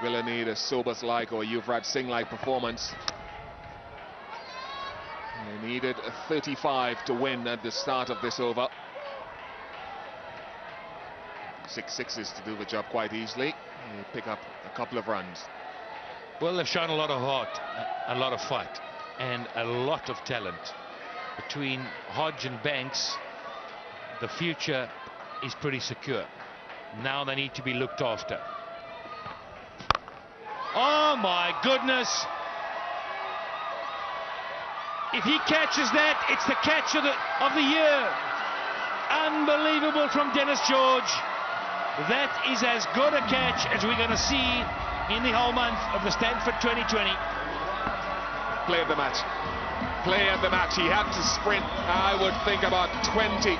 Anguilla need a Sobers-like or Yuvraj Singh-like performance. They needed a 35 to win at the start of this over. 6 sixes to do the job quite easily. They pick up a couple of runs. Well, they've shown a lot of heart, a lot of fight, and a lot of talent. Between Hodge and Banks, the future is pretty secure. Now they need to be looked after. Oh my goodness! If he catches that, it's the catch of the year. Unbelievable from Dennis George. That is as good a catch as we're going to see in the whole month of the Stanford 2020. Play of the match. Play of the match. He had to sprint, I would think, about 20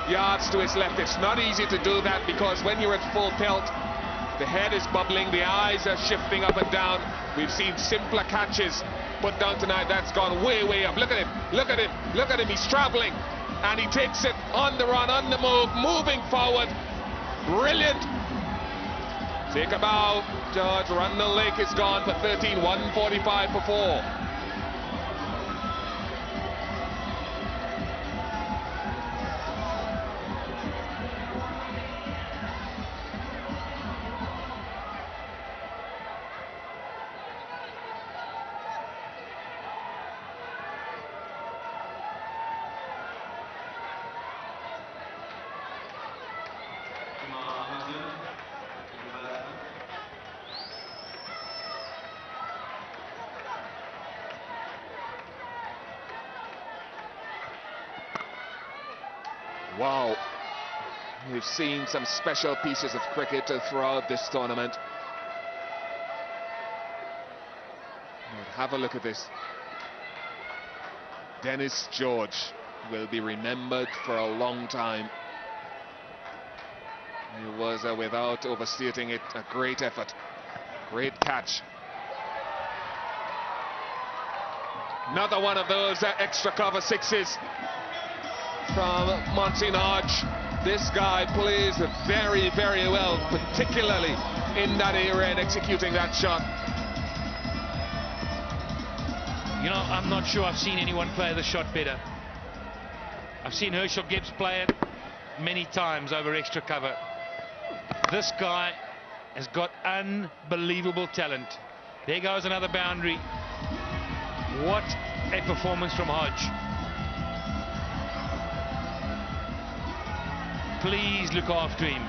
yards to his left. It's not easy to do that because when you're at full pelt, the head is bubbling, the eyes are shifting up and down. We've seen simpler catches put down tonight. That's gone way, way up. Look at him. Look at him. Look at him. He's traveling. And he takes it on the run, on the move, moving forward. Brilliant. Take a bow, George. Rundle Lake is gone for 13, 145 for 4. Wow, we've seen some special pieces of cricket throughout this tournament. But have a look at this. Dennis George will be remembered for a long time. It was, without overstating it, a great effort. Great catch. Another one of those extra cover sixes from Monsignor Hodge. This guy plays very, very well, particularly in that area and executing that shot. You know, I'm not sure I've seen anyone play the shot better. I've seen Herschel Gibbs play it many times over extra cover. This guy has got unbelievable talent. There goes another boundary. What a performance from Hodge. Please look after him.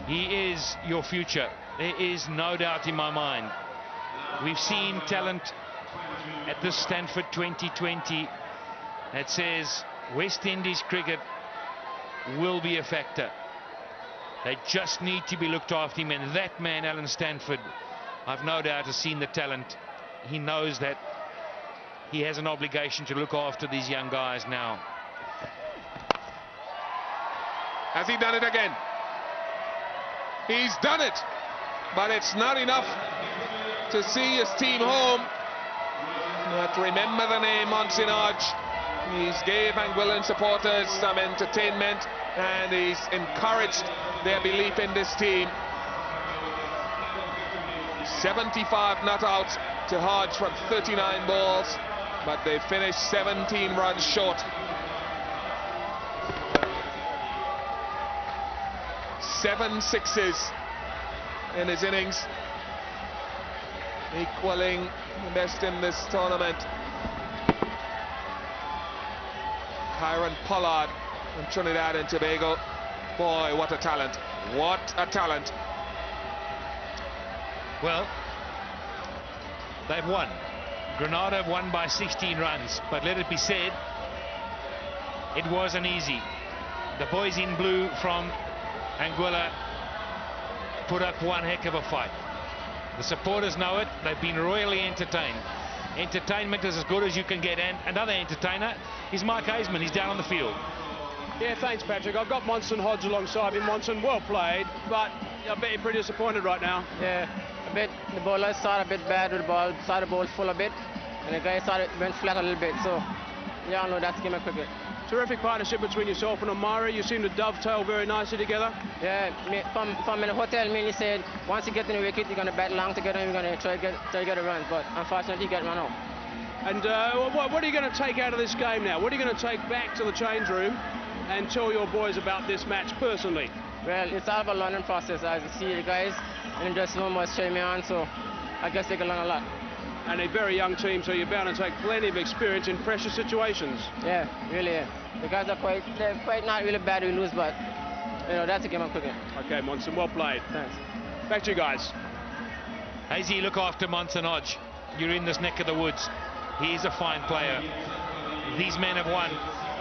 He is your future. There is no doubt in my mind. We've seen talent at this Stanford 2020 that says West Indies cricket will be a factor. They just need to be looked after him, and that man, Alan Stanford, I've no doubt has seen the talent. He knows that he has an obligation to look after these young guys now. Has he done it again? He's done it, but it's not enough to see his team home. But remember the name Monsignor Hodge. He's gave Anguillan supporters some entertainment, and he's encouraged their belief in this team. 75 not out to Hodge from 39 balls, but they finished 17 runs short. 7 sixes in his innings, equaling the best in this tournament. Kyron Pollard from Trinidad and Tobago. Boy, what a talent. What a talent. Well, they've won. Grenada won by 16 runs, but let it be said, it wasn't easy. The boys in blue from Anguilla put up one heck of a fight. The supporters know it. They've been royally entertained. Entertainment is as good as you can get, and another entertainer is Mike Hazeman. He's down on the field. Yeah, thanks, Patrick. I've got Monson Hodge alongside him. Monson, well played, but I bet you're pretty disappointed right now. Yeah, a bit. The bowler started a bit bad with the ball, started the ball full a bit, and the guy went flat a little bit. So, yeah, I know that's game of cricket. Terrific partnership between yourself and Omari. You seem to dovetail very nicely together. Yeah, from in the hotel, he said once you get in the wicket, you're going to bat along together and you're going to try to get a run. But unfortunately, he got run out. And what are you going to take out of this game now? What are you going to take back to the change room and tell your boys about this match personally? Well, it's all about learning process. As you see, the guys in the dressing room was cheering me on, so I guess they can learn a lot. And a very young team, so you're bound to take plenty of experience in pressure situations. Yeah, really. Yeah. The guys are quite not really bad we lose, but that's a game of cricket. Okay, Monson, well played. Thanks. Back to you guys. Hazy, look after Monson Hodge. You're in this neck of the woods. He is a fine player. These men have won.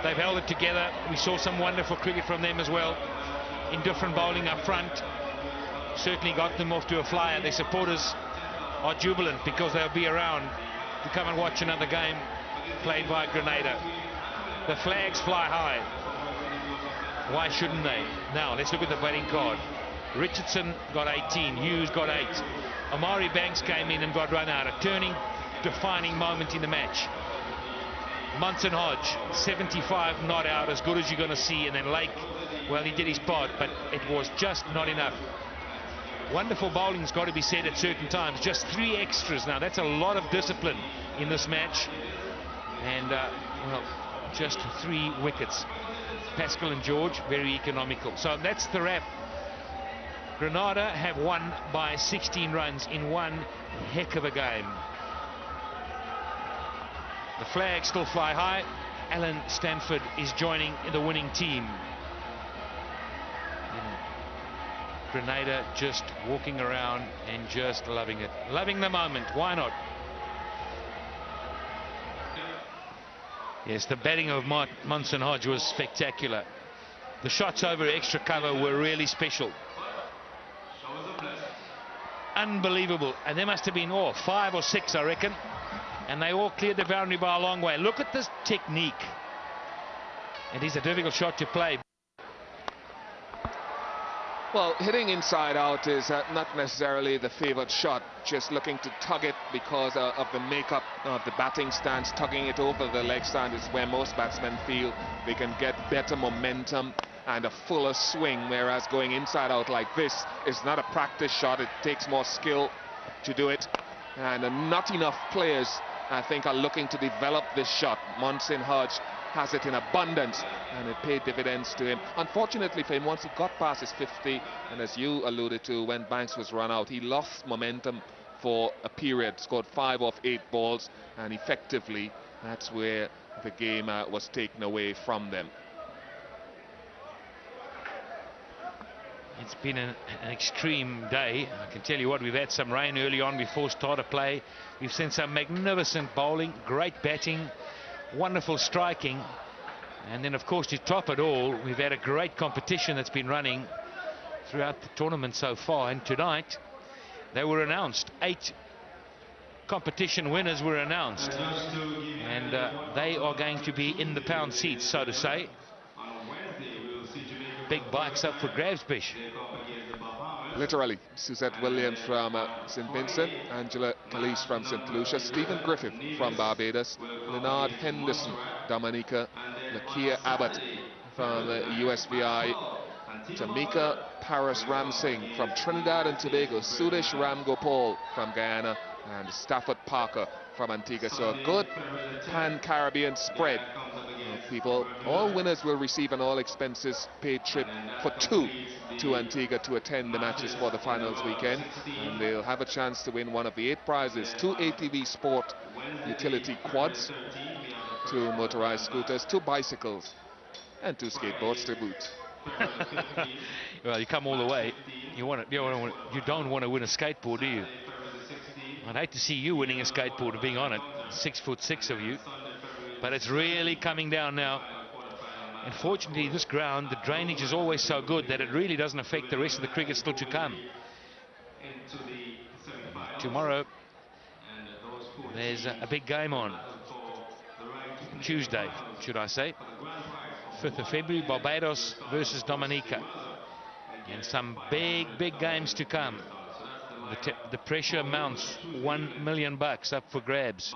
They've held it together. We saw some wonderful cricket from them as well. Indifferent bowling up front. Certainly got them off to a flyer. Their supporters are jubilant because they'll be around to come and watch another game played by Grenada. The flags fly high. Why shouldn't they? Now let's look at the batting card. Richardson got 18, Hughes got 8. Amari Banks came in and got run out. A turning, defining moment in the match. Monson Hodge, 75 not out, as good as you're going to see. And then Lake, well, he did his part, but it was just not enough. Wonderful bowling's got to be said at certain times. Just 3 extras now. That's a lot of discipline in this match. And, well, just 3 wickets. Pascal and George, very economical. So that's the wrap. Grenada have won by 16 runs in one heck of a game. The flags still fly high. Alan Stanford is joining the winning team. Grenada just walking around and just loving it. Loving the moment. Why not? Yes, the batting of Monson Hodge was spectacular. The shots over extra cover were really special. Unbelievable. And there must have been 5 or 6, I reckon. And they all cleared the boundary by a long way. Look at this technique. It is a difficult shot to play. Well, hitting inside out is not necessarily the favored shot. Just looking to tug it because of the makeup of the batting stance. Tugging it over the leg stand is where most batsmen feel they can get better momentum and a fuller swing, whereas going inside out like this is not a practice shot. It takes more skill to do it, and not enough players, I think, are looking to develop this shot. Monson Hodge has it in abundance, and it paid dividends to him. Unfortunately for him, once he got past his 50, and as you alluded to, when Banks was run out, he lost momentum for a period, scored 5 off 8 balls, and effectively that's where the game was taken away from them. It's been an extreme day. I can tell you what, we've had some rain early on before start of play. We've seen some magnificent bowling, great batting, wonderful striking, and then of course to top it all, we've had a great competition that's been running throughout the tournament so far. And tonight they were announced. 8 competition winners were announced, and they are going to be in the pound seats, so to say. Big bikes up for grabs, Bish. Literally. Suzette Williams from St. Vincent, Angela Calise from St. Lucia, Stephen Griffith from Barbados, Leonard Henderson, Dominica, Lakia Abbott from USVI, Tamika Paris Ramsingh from Trinidad and Tobago, Sudesh Ramgopal from Guyana, and Stafford Parker from Antigua. So a good pan-Caribbean spread of people. All winners will receive an all-expenses paid trip for 2 to Antigua to attend the matches for the finals weekend, and they'll have a chance to win one of the 8 prizes: 2 ATV Sport utility quads, 2 motorized scooters, 2 bicycles, and 2 skateboards to boot. Well, you come all the way. You don't want to win a skateboard, do you? I'd hate to see you winning a skateboard and being on it. 6'6" of you. But it's really coming down now. Unfortunately, this ground, the drainage is always so good that it really doesn't affect the rest of the cricket still to come. Tomorrow, there's a big game on. Tuesday, should I say. 5th of February, Barbados versus Dominica. And some big games to come. The pressure mounts. $1 million up for grabs.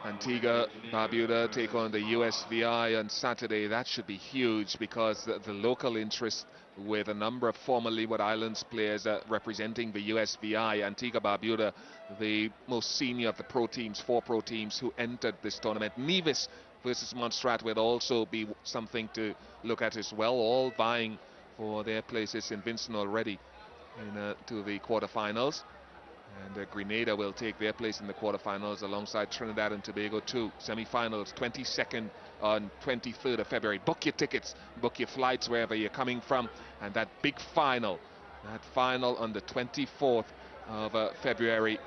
Antigua, Barbuda take on the USVI on Saturday. That should be huge because the local interest with a number of former Leeward Islands players representing the USVI, Antigua, Barbuda, the most senior of the pro teams, 4 pro teams who entered this tournament. Nevis versus Montserrat would also be something to look at as well, all vying for their places. St. Vincent already to the quarterfinals. And Grenada will take their place in the quarterfinals alongside Trinidad and Tobago too. Semi-finals 22nd on 23rd of February. Book your tickets, book your flights wherever you're coming from. And that big final, on the 24th of February.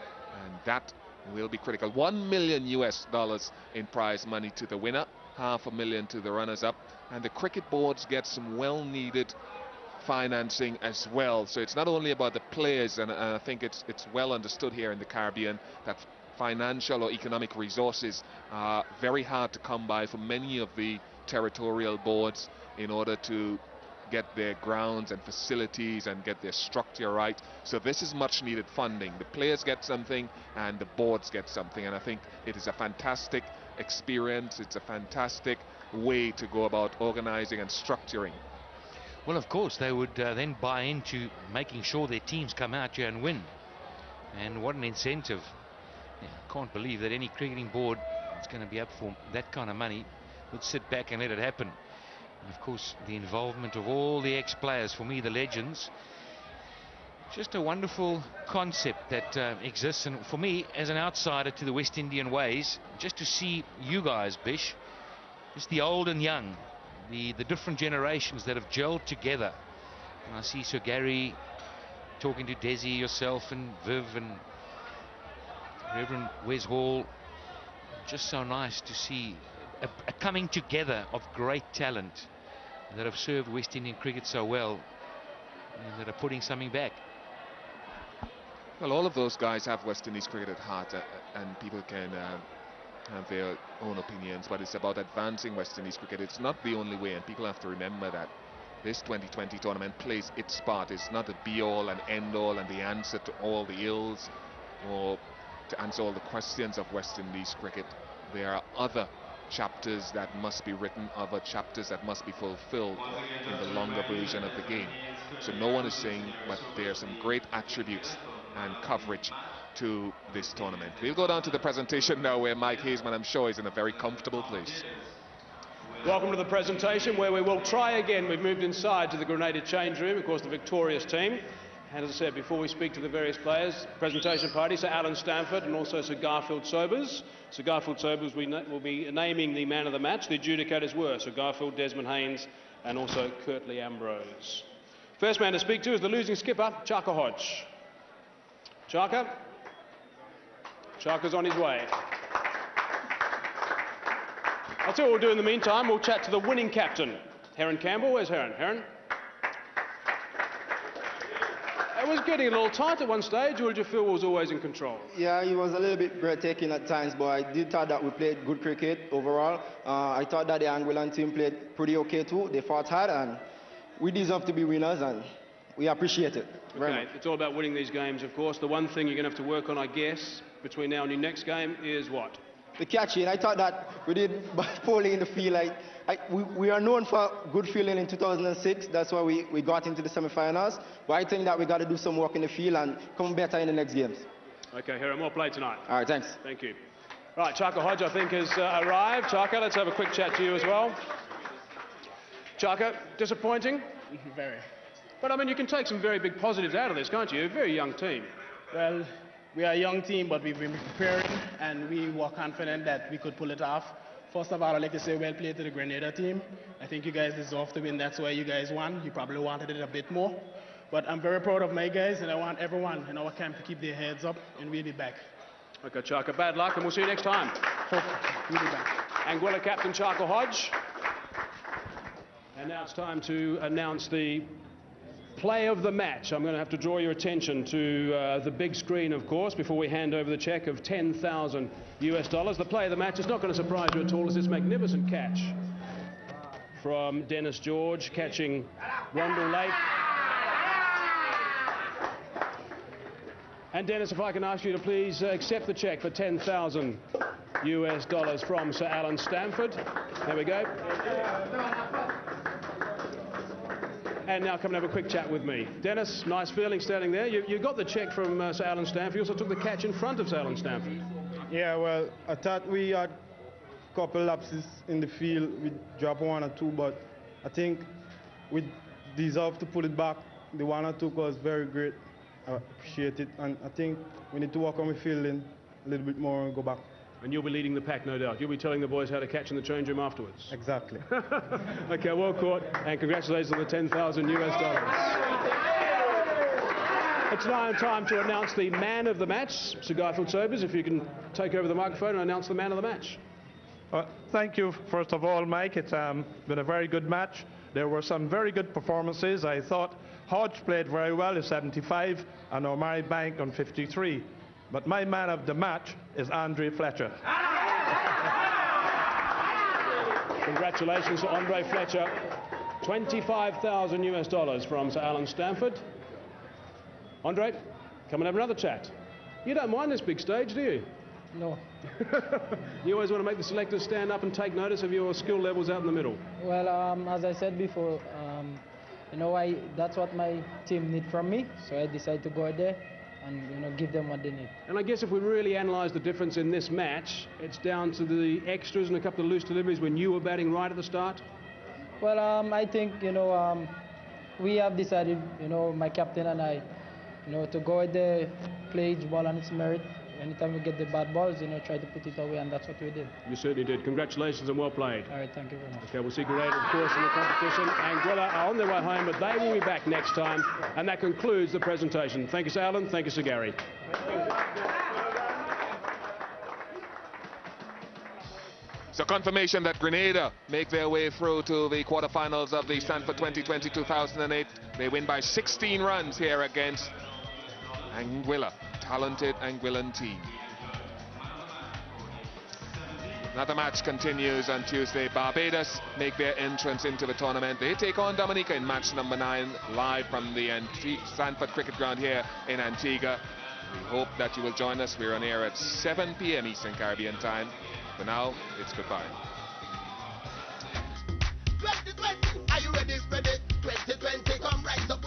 And that will be critical. $1 million in prize money to the winner, $500,000 to the runners-up. And the cricket boards get some well-needed financing as well. So it's not only about the players, and I think it's well understood here in the Caribbean that financial or economic resources are very hard to come by for many of the territorial boards in order to get their grounds and facilities and get their structure right. So this is much needed funding. The players get something and the boards get something, and I think it is a fantastic experience. It's a fantastic way to go about organizing and structuring. Well, of course, they would then buy into making sure their teams come out here and win. And what an incentive. Yeah, I can't believe that any cricketing board that's going to be up for that kind of money would sit back and let it happen. And of course, the involvement of all the ex-players, for me, the legends. Just a wonderful concept that exists. And for me, as an outsider to the West Indian ways, just to see you guys, Bish, just the old and young, the different generations that have gelled together. And I see Sir Gary talking to Desi, yourself and Viv and Reverend Wes Hall. Just so nice to see a coming together of great talent that have served West Indian cricket so well and that are putting something back. Well, all of those guys have West Indies cricket at heart, and people can have their own opinions, but it's about advancing West Indies cricket. It's not the only way, and people have to remember that this 2020 tournament plays its part. It's not the be-all and end-all and the answer to all the ills or to answer all the questions of West Indies cricket. There are other chapters that must be written, other chapters that must be fulfilled in the longer version of the game. So no one is saying, but there are some great attributes and coverage to this tournament. We'll go down to the presentation now, where Mike Hazeman, I'm sure, is in a very comfortable place. Welcome to the presentation, where we will try again. We've moved inside to the Grenada change room, of course, the victorious team. And as I said, before we speak to the various players, presentation party, Sir Alan Stanford and also Sir Garfield Sobers. Sir Garfield Sobers will be naming the man of the match. The adjudicators were Sir Garfield, Desmond Haynes, and also Curtly Ambrose. First man to speak to is the losing skipper, Chaka Hodge. Chaka's on his way. I'll tell you what we'll do in the meantime. We'll chat to the winning captain, Heron Campbell. Where's Heron? Heron? It was getting a little tight at one stage, or did you feel it was always in control? Yeah, it was a little bit breathtaking at times, but I did thought that we played good cricket overall. I thought that the Anguillan team played pretty okay too. They fought hard, and we deserve to be winners, and we appreciate it very much. It's all about winning these games, of course. The one thing you're going to have to work on, I guess, between now and your next game is what? The catching. I thought that we did poorly in the field. We are known for good fielding in 2006. That's why we got into the semi-finals. But I think that we got to do some work in the field and come better in the next games. Okay, Heron, more play tonight. All right, thanks. Thank you. Right, Chaka Hodge, I think, has arrived. Chaka, let's have a quick chat to you as well. Chaka, disappointing? Very. But, I mean, you can take some very big positives out of this, can't you? A very young team. Well, we are a young team, but we've been preparing, and we were confident that we could pull it off. First of all, I'd like to say well played to the Grenada team. I think you guys deserve to win. That's why you guys won. You probably wanted it a bit more. But I'm very proud of my guys, and I want everyone in our camp to keep their heads up, and we'll be back. Okay, Chaka, bad luck, and we'll see you next time. We'll be back. Anguilla captain Chaka Hodge. And now it's time to announce the play of the match. I'm going to have to draw your attention to the big screen, of course, before we hand over the check of $10,000 US. The play of the match is not going to surprise you at all. It's this magnificent catch from Dennis George, catching Rondell Lake. And Dennis, if I can ask you to please accept the check for $10,000 US dollars from Sir Alan Stanford. There we go. And now come and have a quick chat with me. Dennis, nice feeling standing there. You got the cheque from Sir Alan Stanford. You also took the catch in front of Sir Alan Stanford. Yeah, well, I thought we had a couple lapses in the field. We dropped 1 or 2, but I think we deserve to put it back. The 1 or 2 was very great. I appreciate it. And I think we need to work on my fielding a little bit more and go back. And you'll be leading the pack, no doubt. You'll be telling the boys how to catch in the change room afterwards. Exactly. Okay, well caught, and congratulations on the 10,000 US dollars. It's now time to announce the man of the match. Sir Guy Fieldsobers, if you can take over the microphone and announce the man of the match. Thank you, first of all, Mike. It's been a very good match. There were some very good performances. I thought Hodge played very well at 75 and Omari Bank on 53. But my man of the match is Andre Fletcher. Congratulations to Andre Fletcher. 25,000 US dollars from Sir Alan Stanford. Andre, come and have another chat. You don't mind this big stage, do you? No. You always want to make the selectors stand up and take notice of your skill levels out in the middle. Well, as I said before, that's what my team need from me, so I decided to go out there and give them what they need. And I guess if we really analyse the difference in this match, it's down to the extras and a couple of loose deliveries when you were batting right at the start? Well, I think, we have decided, my captain and I, to go out there, play each ball on its merit. Anytime we get the bad balls, try to put it away, and that's what we did. You certainly did. Congratulations and well played. All right, thank you very much. Okay, we'll see Grenada, of course, in the competition. Anguilla are on their way home, but they will be back next time. And that concludes the presentation. Thank you, Sir Alan. Thank you, Sir Gary. So confirmation that Grenada make their way through to the quarterfinals of the Stanford 2020 2008. They win by 16 runs here against Anguilla. Talented Anguillan team. Another match continues on Tuesday. Barbados make their entrance into the tournament. They take on Dominica in match number 9, live from the Stanford Cricket Ground here in Antigua. We hope that you will join us. We're on air at 7 p.m. Eastern Caribbean time. For now, it's goodbye. 2020, are you ready? 2020, come rise up.